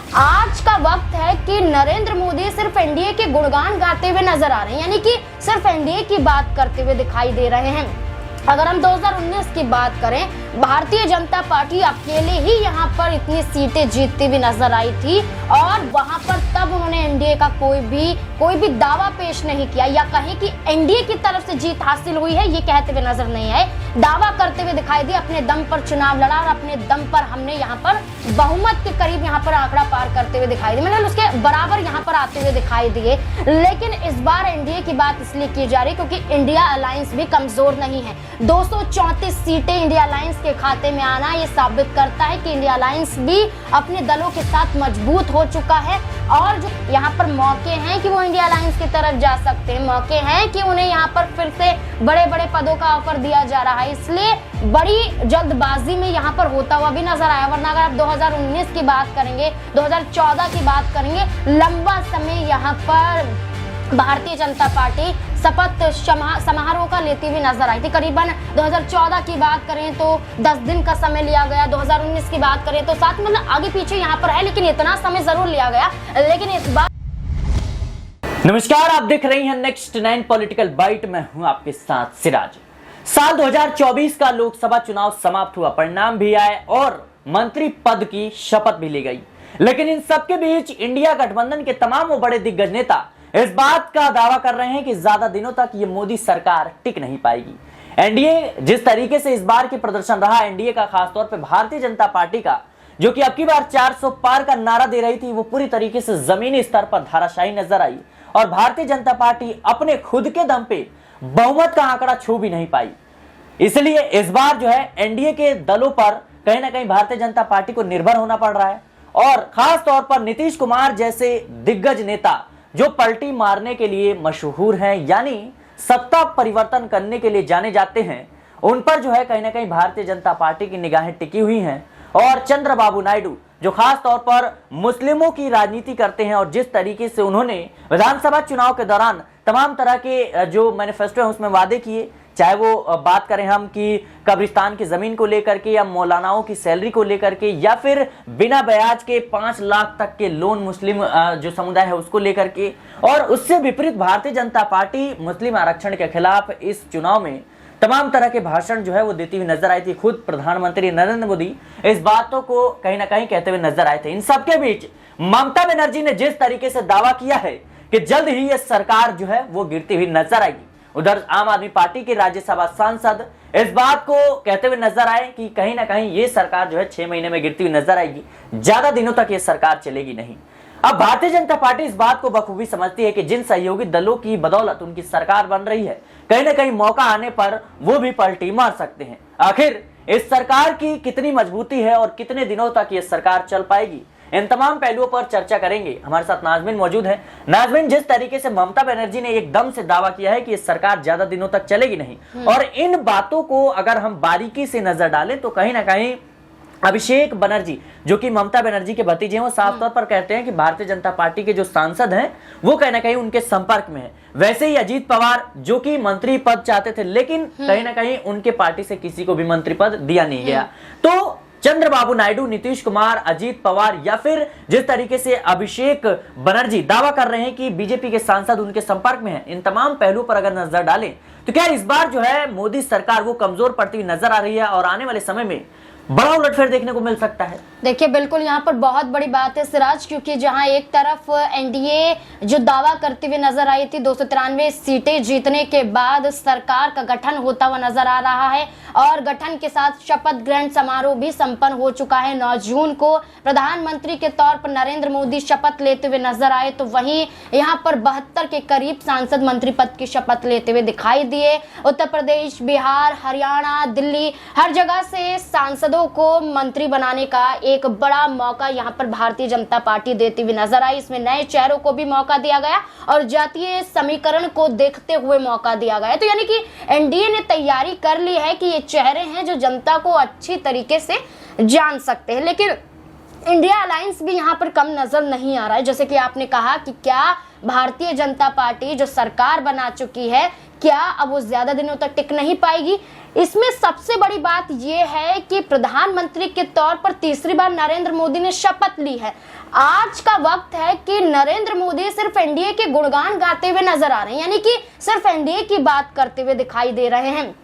आज का वक्त है कि नरेंद्र मोदी सिर्फ एनडीए के गुणगान गाते हुए नजर आ रहे हैं, यानी कि सिर्फ एनडीए की बात करते हुए दिखाई दे रहे हैं। अगर हम 2019 की बात करें, भारतीय जनता पार्टी अकेले ही यहाँ पर इतनी सीटें जीतती हुई नजर आई थी और वहां पर तब उन्होंने एनडीए का कोई भी दावा पेश नहीं किया या कहें कि एनडीए की तरफ से जीत हासिल हुई है, ये कहते हुए नजर नहीं आए। दावा करते हुए दिखाई दिए, अपने दम पर चुनाव लड़ा और अपने दम पर हमने यहाँ पर बहुमत के करीब यहाँ पर आंकड़ा पार करते हुए दिखाई दिए, मतलब उसके बराबर यहाँ पर आते हुए दिखाई दिए। लेकिन इस बार एनडीए की बात इसलिए की जा रही क्योंकि इंडिया अलायंस भी कमजोर नहीं है। 234 सीटें इंडिया अलायंस के खाते में आना ये साबित करता है कि इंडिया अलायंस भी अपने दलों के साथ मजबूत हो चुका है और जो यहाँ पर मौके हैं कि वो इंडिया अलायंस की तरफ जा सकते हैं, मौके हैं कि उन्हें यहाँ पर फिर से बड़े बड़े पदों का ऑफर दिया जा रहा है। इसलिए बड़ी जल्दबाजी में यहाँ पर होता हुआ भी नजर आया, वरना अगर आप 2019 की बात करेंगे, 2014 की बात करेंगे, लंबा समय यहाँ पर भारतीय जनता पार्टी शपथ समारोह का लेती हुई नजर आई थी। करीबन 2014 की बात करें तो 10 दिन का समय लिया गया, 2019 की बात करें तो साथ मतलब आगे पीछे यहाँ पर है, लेकिन इतना समय जरूर लिया गया। लेकिन इस बार नमस्कार, आप देख रही हैं नेक्स्ट 9 पॉलिटिकल बाइट। मैं हूं आपके साथ सिराज। साल 2024 का लोकसभा चुनाव समाप्त हुआ, परिणाम भी आए और मंत्री पद की शपथ भी ली गई। लेकिन इन सबके बीच इंडिया गठबंधन के तमाम वो बड़े दिग्गज नेता इस बात का दावा कर रहे हैं कि ज्यादा दिनों तक ये मोदी सरकार टिक नहीं पाएगी। एनडीए जिस तरीके से इस बार की प्रदर्शन रहा, एनडीए का खासतौर पे भारतीय जनता पार्टी का, जो कि अब की बार 400 पार का नारा दे रही थी, वो पूरी तरीके से जमीनी स्तर पर धाराशायी नजर आई और भारतीय जनता पार्टी अपने खुद के दम पे बहुमत का आंकड़ा छू भी नहीं पाई। इसलिए इस बार जो है एनडीए के दलों पर कहीं ना कहीं भारतीय जनता पार्टी को निर्भर होना पड़ रहा है और खास तौर पर नीतीश कुमार जैसे दिग्गज नेता जो पलटी मारने के लिए मशहूर हैं, यानी सत्ता परिवर्तन करने के लिए जाने जाते हैं, उन पर जो है कहीं ना कहीं भारतीय जनता पार्टी की निगाहें टिकी हुई हैं। और चंद्रबाबू नायडू जो खास तौर पर मुस्लिमों की राजनीति करते हैं और जिस तरीके से उन्होंने विधानसभा चुनाव के दौरान तमाम तरह के जो मैनिफेस्टो है उसमें वादे किए, चाहे वो बात करें हम कि कब्रिस्तान की जमीन को लेकर के या मौलानाओं की सैलरी को लेकर के या फिर बिना ब्याज के 5 लाख तक के लोन मुस्लिम जो समुदाय है उसको लेकर के, और उससे विपरीत भारतीय जनता पार्टी मुस्लिम आरक्षण के खिलाफ इस चुनाव में तमाम तरह के भाषण जो है वो देती हुई नजर आई थी। खुद प्रधानमंत्री नरेंद्र मोदी इस बातों को कहीं ना कहीं कहते हुए नजर आए थे। इन सबके बीच ममता बनर्जी ने जिस तरीके से दावा किया है कि जल्द ही यह सरकार जो है वो गिरती हुई नजर आएगी, उधर आम आदमी पार्टी के राज्यसभा सांसद इस बात को कहते हुए नजर आए कि कहीं ना कहीं ये सरकार जो है 6 महीने में गिरती हुई नजर आएगी, ज्यादा दिनों तक ये सरकार चलेगी नहीं। अब भारतीय जनता पार्टी इस बात को बखूबी समझती है कि जिन सहयोगी दलों की बदौलत उनकी सरकार बन रही है, कहीं ना कहीं मौका आने पर वो भी पलटी मार सकते हैं। आखिर इस सरकार की कितनी मजबूती है और कितने दिनों तक ये सरकार चल पाएगी, इन तमाम पहलुओं पर चर्चा करेंगे। हमारे साथ नाजमीन मौजूद है। नाजमीन, जिस तरीके से ममता बनर्जी ने एकदम से दावा किया है कि ये सरकार ज्यादा दिनों तक चलेगी नहीं, और इन बातों को अगर हम बारीकी से नजर डालें तो कहीं ना कहीं अभिषेक बनर्जी जो कि ममता बनर्जी के भतीजे हैं, वो साफ तौर पर कहते हैं कि भारतीय जनता पार्टी के जो सांसद हैं वो कहीं ना कहीं उनके संपर्क में है। वैसे ही अजीत पवार जो कि मंत्री पद चाहते थे, लेकिन कहीं ना कहीं उनके पार्टी से किसी को भी मंत्री पद दिया नहीं गया। तो चंद्रबाबू नायडू, नीतीश कुमार, अजीत पवार या फिर जिस तरीके से अभिषेक बनर्जी दावा कर रहे हैं कि बीजेपी के सांसद उनके संपर्क में हैं, इन तमाम पहलुओं पर अगर नजर डालें तो क्या इस बार जो है मोदी सरकार वो कमजोर पड़ती हुई नजर आ रही है और आने वाले समय में बड़ा उलटफेर देखने को मिल सकता है? देखिए, बिल्कुल यहाँ पर बहुत बड़ी बात है सिराज, क्योंकि जहाँ एक तरफ एनडीए जो दावा करती हुई नजर आई थी 293 सीटें जीतने के बाद सरकार का गठन होता हुआ नजर आ रहा है और गठन के साथ शपथ ग्रहण समारोह भी संपन्न हो चुका है। 9 जून को प्रधानमंत्री के तौर पर नरेंद्र मोदी शपथ लेते हुए नजर आए, तो वहीं यहाँ पर 72 के करीब सांसद मंत्री पद की शपथ लेते हुए दिखाई दिए। उत्तर प्रदेश, बिहार, हरियाणा, दिल्ली, हर जगह से सांसदों को मंत्री बनाने का एक बड़ा मौका यहाँ पर भारतीय जनता पार्टी देती हुई नजर आई। इसमें नए चेहरों को भी मौका दिया गया और जातीय समीकरण को देखते हुए मौका दिया गया। तो यानी कि एनडीए ने तैयारी कर ली है कि ये चेहरे हैं जो जनता को अच्छी तरीके से जान सकते हैं। लेकिन इंडिया अलायंस भी यहाँ पर कम नजर नहीं आ रहा है। जैसे कि आपने कहा कि क्या भारतीय जनता पार्टी जो सरकार बना चुकी है, क्या अब वो ज्यादा दिनों तक टिक नहीं पाएगी? इसमें सबसे बड़ी बात यह है कि प्रधानमंत्री के तौर पर तीसरी बार नरेंद्र मोदी ने शपथ ली है। आज का वक्त है कि नरेंद्र मोदी सिर्फ एनडीए के गुणगान गाते हुए नजर आ रहे हैं, यानी कि सिर्फ एनडीए की बात करते हुए दिखाई दे रहे हैं।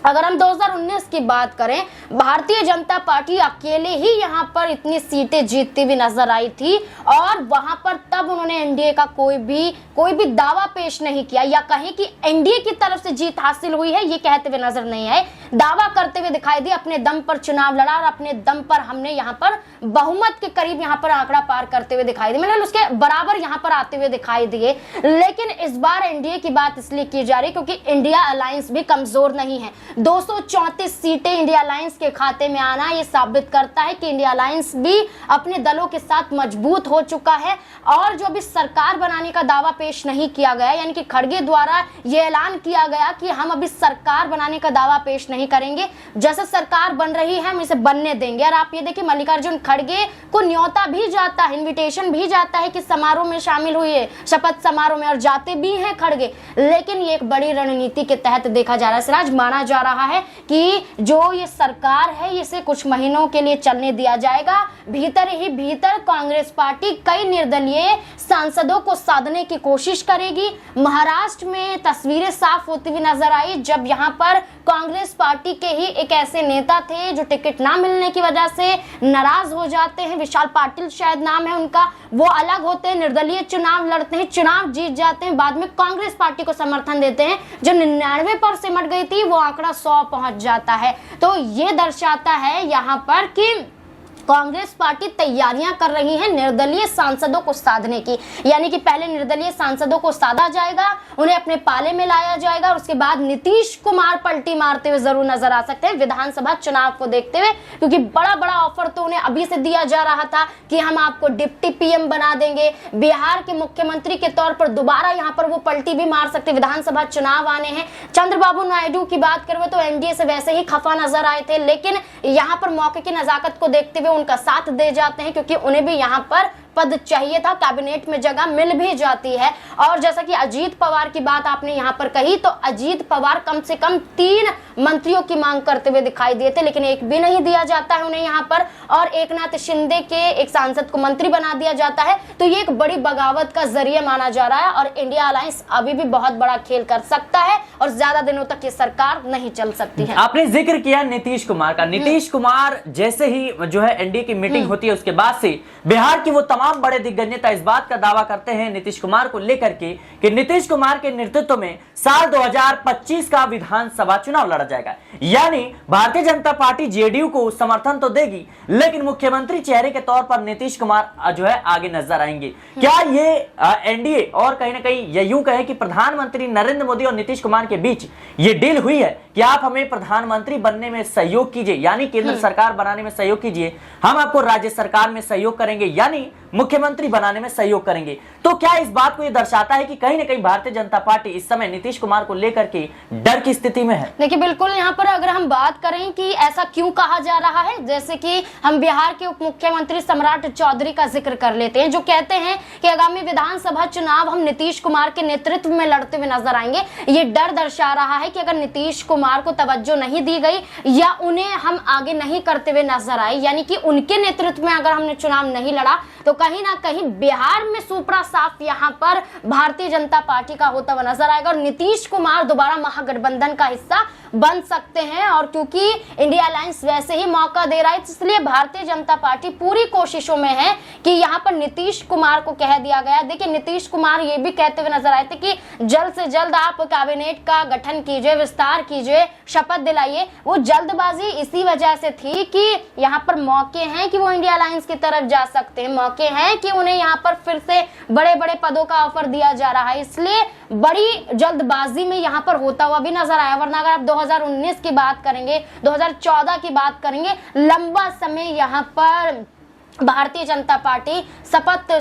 अगर हम 2019 की बात करें, भारतीय जनता पार्टी अकेले ही यहां पर इतनी सीटें जीतती हुई नजर आई थी और वहां पर तब उन्होंने एनडीए का कोई भी दावा पेश नहीं किया या कहें कि एनडीए की तरफ से जीत हासिल हुई है, ये कहते हुए नजर नहीं आए। दावा करते हुए दिखाई दिए, अपने दम पर चुनाव लड़ा और अपने दम पर हमने यहाँ पर बहुमत के करीब यहाँ पर आंकड़ा पार करते हुए दिखाई दिए, मतलब उसके बराबर यहाँ पर आते हुए दिखाई दिए। लेकिन इस बार एनडीए की बात इसलिए की जा रही क्योंकि इंडिया अलायंस भी कमजोर नहीं है। 234 सीटें इंडिया अलायंस के खाते में आना ये साबित करता है कि इंडिया अलायंस भी अपने दलों के साथ मजबूत हो चुका है। और जो भी सरकार बनाने का दावा पेश नहीं किया गया, यानी कि खड़गे द्वारा ये ऐलान किया गया कि हम अभी सरकार बनाने का दावा पेश नहीं करेंगे, जैसे सरकार बन रही है हम इसे बनने देंगे। और आप ये देखिए, मल्लिकार्जुन खड़गे को न्योता भी जाता है, इन्विटेशन भी जाता है कि समारोह में शामिल हुए, शपथ समारोह में, और जाते भी हैं खड़गे। लेकिन ये एक बड़ी रणनीति के तहत देखा जा रहा है सिराज, माना जा रहा है कि जो ये सरकार है इसे कुछ महीनों के लिए चलने दिया जाएगा। भीतर ही भीतर कांग्रेस पार्टी कई निर्दलीय सांसदों को साधने की कोशिश करेगी। महाराष्ट्र में तस्वीरें साफ होती हुई नजर आई जब यहां पर कांग्रेस पार्टी के ही एक ऐसे नेता थे जो टिकट ना मिलने की वजह से नाराज हो जाते हैं, विशाल पाटिल शायद नाम है उनका, वो अलग होते हैं, निर्दलीय चुनाव लड़ते हैं, चुनाव जीत जाते हैं, बाद में कांग्रेस पार्टी को समर्थन देते हैं। जो 99 पर सिमट गई थी वो आंकड़ा 100 पहुंच जाता है। तो ये दर्शाता है यहाँ पर कि कांग्रेस पार्टी तैयारियां कर रही है निर्दलीय सांसदों को साधने की, यानी कि पहले निर्दलीय सांसदों को साधा जाएगा, उन्हें अपने पाले में लाया जाएगा और उसके बाद नीतीश कुमार पलटी मारते हुए जरूर नजर आ सकते हैं विधानसभा चुनाव को देखते हुए, क्योंकि बड़ा बड़ा ऑफर तो उन्हें अभी से दिया जा रहा था कि हम आपको डिप्टी पीएम बना देंगे, बिहार के मुख्यमंत्री के तौर पर दोबारा यहाँ पर वो पलटी भी मार सकते, विधानसभा चुनाव आने हैं। चंद्रबाबू नायडू की बात करें तो एनडीए से वैसे ही खफा नजर आए थे, लेकिन यहाँ पर मौके की नजाकत को देखते हुए उनका साथ दे जाते हैं क्योंकि उन्हें भी यहाँ पर पद चाहिए था, कैबिनेट में जगह मिल भी जाती है। और जैसा कि अजीत पवार की बात आपने यहाँ पर कही, तो अजीत पवार कम से कम 3 मंत्रियों की मांग करते हुए दिखाई दिए थे, लेकिन एक भी नहीं दिया जाता है उन्हें यहाँ पर, और एकनाथ शिंदे के एक सांसद को मंत्री बना दिया जाता है। तो ये एक बड़ी बगावत का जरिया माना जा रहा है और इंडिया अलायंस अभी भी बहुत बड़ा खेल कर सकता है और ज्यादा दिनों तक ये सरकार नहीं चल सकती है। आपने जिक्र किया नीतीश कुमार का। नीतीश कुमार जैसे ही जो है एनडीए की मीटिंग होती है उसके बाद से बिहार की वो तमाम बड़े दिग्गज नेता इस बात का दावा करते हैं नीतीश कुमार को लेकर के कि नीतीश कुमार के नेतृत्व में साल 2025 का विधानसभा चुनाव लड़ा जाएगा। यानी भारतीय जनता पार्टी जेडीयू को समर्थन तो देगी, लेकिन मुख्यमंत्री चेहरे के तौर पर नीतीश कुमार जो है आगे नजर आएंगे। क्या ये एनडीए और कहीं ना कहीं ये यूं कहे कि प्रधानमंत्री नरेंद्र मोदी और नीतीश कुमार के बीच ये डील हुई है कि आप हमें प्रधानमंत्री बनने में सहयोग कीजिए, यानी केंद्र सरकार बनाने में सहयोग कीजिए, हम आपको राज्य सरकार में सहयोग करेंगे, यानी मुख्यमंत्री बनाने में सहयोग करेंगे। तो क्या इस बात को यह दर्शाता है कि कहीं ना कहीं भारतीय जनता पार्टी इस समय नीतीश कुमार को लेकर के डर की स्थिति में है? देखिए, बिल्कुल यहाँ पर अगर हम बात करें कि ऐसा क्यों कहा जा रहा है, जैसे कि हम बिहार के उप मुख्यमंत्री सम्राट चौधरी का जिक्र कर लेते हैं, जो कहते हैं कि आगामी विधानसभा चुनाव हम नीतीश कुमार के नेतृत्व में लड़ते हुए नजर आएंगे। ये डर दर्शा रहा है कि अगर नीतीश कुमार को तवज्जो नहीं दी गई या उन्हें हम आगे नहीं करते हुए नजर आए, यानी कि उनके नेतृत्व में अगर हमने चुनाव नहीं लड़ा, तो कहीं ना कहीं बिहार में सुपड़ा साफ यहाँ पर भारतीय जनता पार्टी का होता हुआ नजर आएगा और नीतीश कुमार दोबारा महागठबंधन का हिस्सा बन सकते हैं। और क्योंकि इंडिया अलायंस वैसे ही मौका दे रहा है, इसलिए भारतीय जनता पार्टी पूरी कोशिशों में है कि यहाँ पर नीतीश कुमार को कह दिया गया। देखिए, नीतीश कुमार ये भी कहते हुए नजर आए थे कि जल्द से जल्द आप कैबिनेट का गठन कीजिए, विस्तार कीजिए, शपथ दिलाइए। वो जल्दबाजी इसी वजह से थी कि यहाँ पर मौके हैं कि वो इंडिया अलायंस की तरफ जा सकते हैं, मौके हैं कि उन्हें यहाँ पर फिर से बड़े बड़े पदों का ऑफर दिया जा रहा है, इसलिए बड़ी जल्दबाजी में यहाँ पर होता हुआ भी नजर आया। वरना अगर आप 2019 की बात करेंगे, 2014 की बात करेंगे, लंबा समय यहाँ पर भारतीय जनता पार्टी शपथ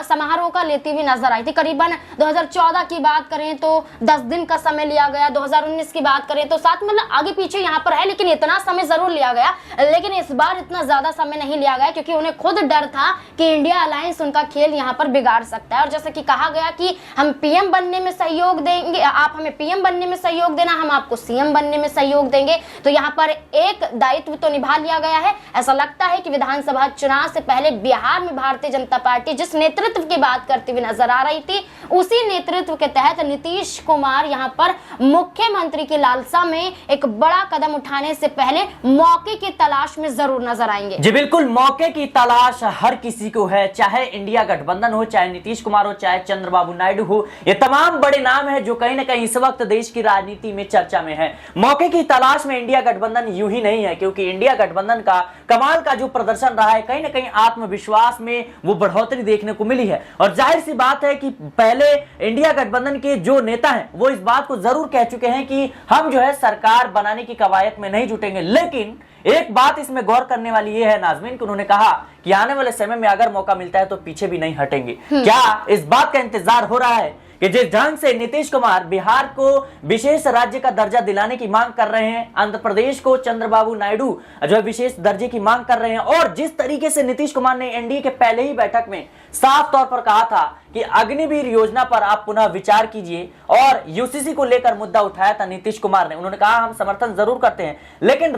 समारोह का लेती हुई नजर आई थी। करीबन 2014 की बात करें तो 10 दिन का समय लिया गया, 2019 की बात करें तो साथ मतलब आगे पीछे यहाँ पर है, लेकिन इतना समय जरूर लिया गया। लेकिन इस बार इतना ज्यादा समय नहीं लिया गया क्योंकि उन्हें खुद डर था कि इंडिया अलायंस उनका खेल यहाँ पर बिगाड़ सकता है। और जैसे कि कहा गया कि हम पीएम बनने में सहयोग देंगे, आप हमें पीएम बनने में सहयोग देना, हम आपको सीएम बनने में सहयोग देंगे। तो यहाँ पर एक दायित्व तो निभा लिया गया है। ऐसा लगता है कि विधानसभा चुनाव से पहले बिहार में भारतीय जनता पार्टी जिस नेतृत्व की बात करती हुई नजर आ रही थी, उसी नेतृत्व के तहत नीतीश कुमार यहां पर मुख्यमंत्री की लालसा में एक बड़ा कदम उठाने से पहले मौके की तलाश में जरूर नजर आएंगे। जी बिल्कुल, मौके की तलाश हर किसी को है, चाहे इंडिया गठबंधन हो, चाहे नीतीश कुमार हो, चाहे चंद्रबाबू नायडू हो। ये तमाम बड़े नाम है जो कहीं ना कहीं इस वक्त देश की राजनीति में चर्चा में है। मौके की तलाश में इंडिया गठबंधन यूं ही नहीं है, क्योंकि इंडिया गठबंधन का कमाल का जो प्रदर्शन रहा है, कहीं ना कहीं आत्मविश्वास में वो बढ़ोतरी देखने को मिली है। और जाहिर सी बात है कि पहले इंडिया गठबंधन के जो नेता हैं वो इस बात को जरूर कह चुके हैं कि हम जो है सरकार बनाने की कवायद में नहीं जुटेंगे। लेकिन एक बात इसमें गौर करने वाली ये है नाज़मीन कि उन्होंने कहा कि आने वाले समय में अगर मौका मिलता है तो पीछे भी नहीं हटेंगे। क्या इस बात का इंतजार हो रहा है कि जिस ढंग से नीतीश कुमार बिहार को विशेष राज्य का दर्जा दिलाने की मांग कर रहे हैं, आंध्र प्रदेश को चंद्रबाबू नायडू जो है विशेष दर्जे की मांग कर रहे हैं, और जिस तरीके से नीतीश कुमार ने एनडीए के पहले ही बैठक में साफ तौर पर कहा था कि अग्निवीर योजना पर आप पुनः विचार कीजिए, और यूसीसी को लेकर मुद्दा उठाया था नीतीश कुमार ने। उन्होंने कहा हम समर्थन जरूर करते हैं, लेकिन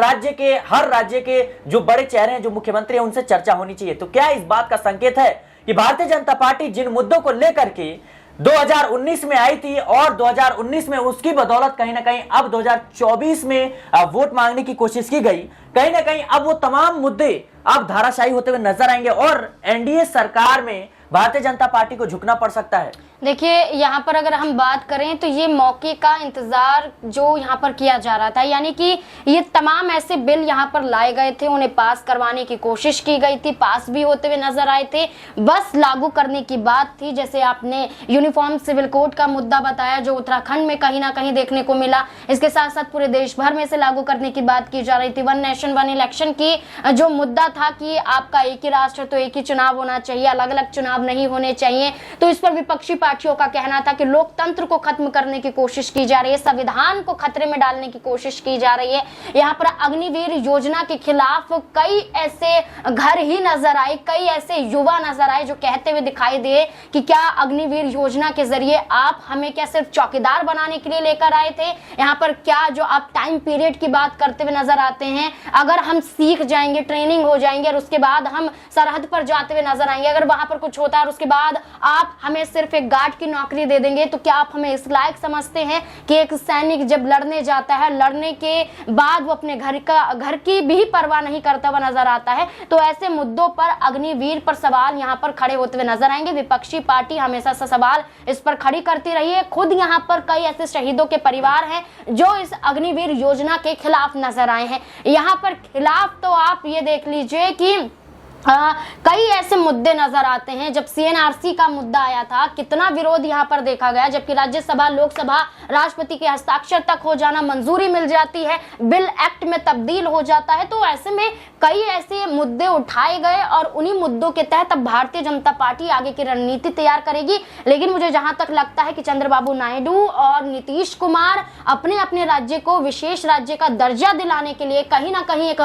हर राज्य के जो बड़े चेहरे हैं, जो मुख्यमंत्री हैं, उनसे चर्चा होनी चाहिए। तो क्या इस बात का संकेत है कि भारतीय जनता पार्टी जिन मुद्दों को लेकर के 2019 में आई थी और 2019 में उसकी बदौलत कहीं ना कहीं अब 2024 में वोट मांगने की कोशिश की गई, कहीं ना कहीं अब वो तमाम मुद्दे अब धाराशायी होते हुए नजर आएंगे और एनडीए सरकार में भारतीय जनता पार्टी को झुकना पड़ सकता है। देखिए, यहाँ पर अगर हम बात करें तो ये मौके का इंतजार जो यहाँ पर किया जा रहा था, यानी कि ये तमाम ऐसे बिल यहाँ पर लाए गए थे, उन्हें पास करवाने की कोशिश की गई थी, पास भी होते हुए नजर आए थे, बस लागू करने की बात थी। जैसे आपने यूनिफॉर्म सिविल कोड का मुद्दा बताया जो उत्तराखंड में कहीं ना कहीं देखने को मिला, इसके साथ साथ पूरे देश भर में से लागू करने की बात की जा रही थी। 1 नेशन 1 इलेक्शन की जो मुद्दा था कि आपका एक ही राष्ट्र तो एक ही चुनाव होना चाहिए, अलग अलग चुनाव नहीं होने चाहिए, तो इस पर विपक्षी पार्टियों का कहना था कि लोकतंत्र को खत्म करने की कोशिश की जा रही है, संविधान को खतरे में डालने की कोशिश की जा रही है। यहाँ पर अग्निवीर योजना के खिलाफ कई ऐसे घर ही नजर आए, कई ऐसे युवा नजर आए जो कहते हुए दिखाई दिए कि क्या अग्निवीर योजना के जरिए आप हमें क्या सिर्फ चौकीदार बनाने के लिए लेकर आए थे? यहाँ पर क्या जो आप टाइम पीरियड की बात करते हुए नजर आते हैं, अगर हम सीख जाएंगे, ट्रेनिंग हो जाएंगे और उसके बाद हम सरहद पर जाते हुए नजर आएंगे, अगर वहां पर कुछ होता है और उसके बाद आप हमें सिर्फ एक गार्ड की नौकरी दे देंगे, तो क्या आप हमें इस लायक समझते हैं कि एक सैनिक जब लड़ने जाता है, लड़ने के बाद वो अपने घर की भी परवाह नहीं करता हुआ नजर आता है? तो ऐसे मुद्दों पर अग्निवीर पर सवाल यहाँ पर खड़े होते हुए नजर आएंगे। विपक्षी पार्टी हमेशा से सवाल इस पर खड़ी करती रही है। खुद यहाँ पर कई ऐसे शहीदों के परिवार हैं जो इस अग्निवीर योजना के खिलाफ नजर आए हैं। यहाँ पर खिलाफ तो आप ये देख लीजिए कि कई ऐसे मुद्दे नजर आते हैं। जब सीएनआरसी का मुद्दा आया था, कितना विरोध यहाँ पर देखा गया, जबकि राज्यसभा, लोकसभा, राष्ट्रपति के हस्ताक्षर तक हो जाना, मंजूरी मिल जाती है, बिल एक्ट में तब्दील हो जाता है। तो ऐसे में कई ऐसे मुद्दे उठाए गए और उन्हीं मुद्दों के तहत अब भारतीय जनता पार्टी आगे की रणनीति तैयार करेगी। लेकिन मुझे जहां तक लगता है कि चंद्रबाबू नायडू और नीतीश कुमार अपने अपने राज्य को विशेष राज्य का दर्जा दिलाने के लिए कहीं ना कहीं एक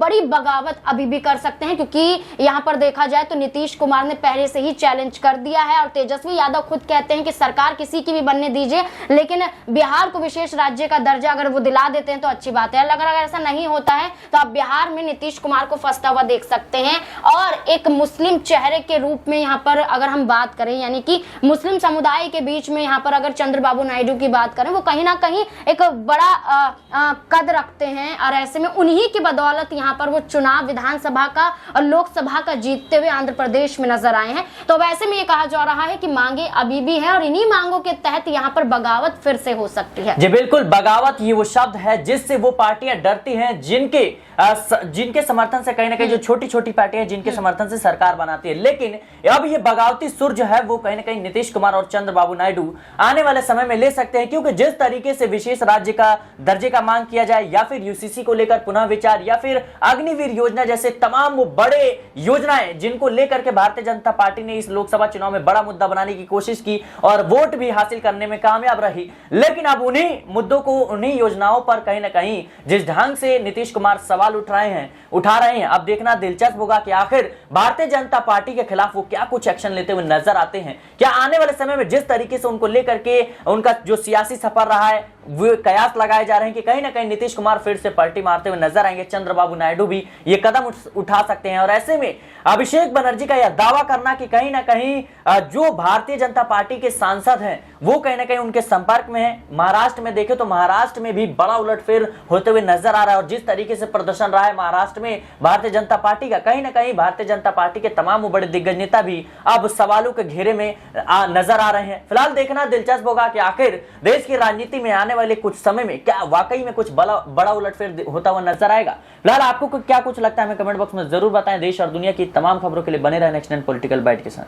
बड़ी बगावत अभी भी कर सकते हैं, क्योंकि यहां पर देखा जाए तो नीतीश कुमार ने पहले से ही चैलेंज कर दिया है और तेजस्वी यादव खुद कहते हैं कि सरकार किसी की भी बनने दीजिए, लेकिन बिहार को विशेष राज्य का दर्जा अगर वो दिला देते हैं तो अच्छी बात है। अगर ऐसा नहीं होता है तो आप बिहार में नीतीश कुमार को फंसता हुआ देख सकते हैं। और एक मुस्लिम चेहरे के रूप में यहाँ पर अगर हम बात करें, यानी कि मुस्लिम समुदाय के बीच में यहाँ पर अगर चंद्रबाबू नायडू की बात करें, वो कहीं ना कहीं एक बड़ा कद रखते हैं और ऐसे में उन्हीं की बदौलत यहाँ पर वो चुनाव विधानसभा का और लोकसभा का जीतते हुए आंध्र प्रदेश में नजर आए हैं। तो वैसे में ये कहा जा रहा है कि मांगे अभी भी है और इन्हीं मांगों के तहत यहाँ पर बगावत फिर से हो सकती है। जी बिल्कुल, बगावत ये वो शब्द है जिससे वो पार्टियां डरती हैं जिनके समर्थन से कहीं ना कहीं जो छोटी छोटी पार्टियां जिनके समर्थन से सरकार बनाती है। लेकिन अब ये बगावती सुर जो है वो कहीं ना कहीं नीतीश कुमार और चंद्रबाबू नायडू आने वाले समय में ले सकते हैं, क्योंकि जिस तरीके से विशेष राज्य का दर्जे का मांग किया जाए या फिर यूसीसी को लेकर पुनः विचार या फिर अग्निवीर योजना जैसे तमाम वो बड़े बड़े योजनाएं जिनको लेकर के भारतीय जनता पार्टी ने इस लोकसभा चुनाव में बड़ा मुद्दा बनाने की कोशिश की और वोट भी हासिल करने में कामयाब रही। लेकिन अब उन्हीं मुद्दों को, उन्हीं योजनाओं पर कहीं ना कहीं जिस ढंग से नीतीश कुमार सवाल उठा रहे हैं, अब देखना दिलचस्प होगा कि आखिर भारतीय जनता पार्टी के खिलाफ वो क्या कुछ एक्शन लेते हुए नजर आते हैं। क्या आने वाले समय में जिस तरीके से उनको लेकर के उनका जो सियासी सफर रहा है, वो कयास लगाए जा रहे हैं कि कहीं ना कहीं नीतीश कुमार फिर से पलटी मारते हुए नजर आएंगे, चंद्रबाबू नायडू भी ये कदम उठा सकते हैं। और ऐसे में अभिषेक बनर्जी का यह दावा करना कि कहीं ना कहीं जो भारतीय जनता पार्टी के सांसद हैं वो कहीं ना कहीं उनके संपर्क में है। महाराष्ट्र में देखें तो महाराष्ट्र में भी बड़ा उलटफेर होते हुए नजर आ रहा है और जिस तरीके से प्रदर्शन रहा है महाराष्ट्र में भारतीय जनता पार्टी का, कहीं ना कहीं भारतीय जनता पार्टी के तमाम बड़े दिग्गज नेता भी अब सवालों के घेरे में नजर आ रहे हैं। फिलहाल देखना दिलचस्प होगा कि आखिर देश की राजनीति में आने वाले कुछ समय में क्या वाकई में कुछ बड़ा उलटफेर होता हुआ नजर आएगा। फिलहाल आपको क्या कुछ लगता है हमें कमेंट बॉक्स में जरूर बताएं। देश और दुनिया की तमाम खबरों के लिए बने रहे नेक्स्ट 9 पॉलिटिकल बाइट के साथ।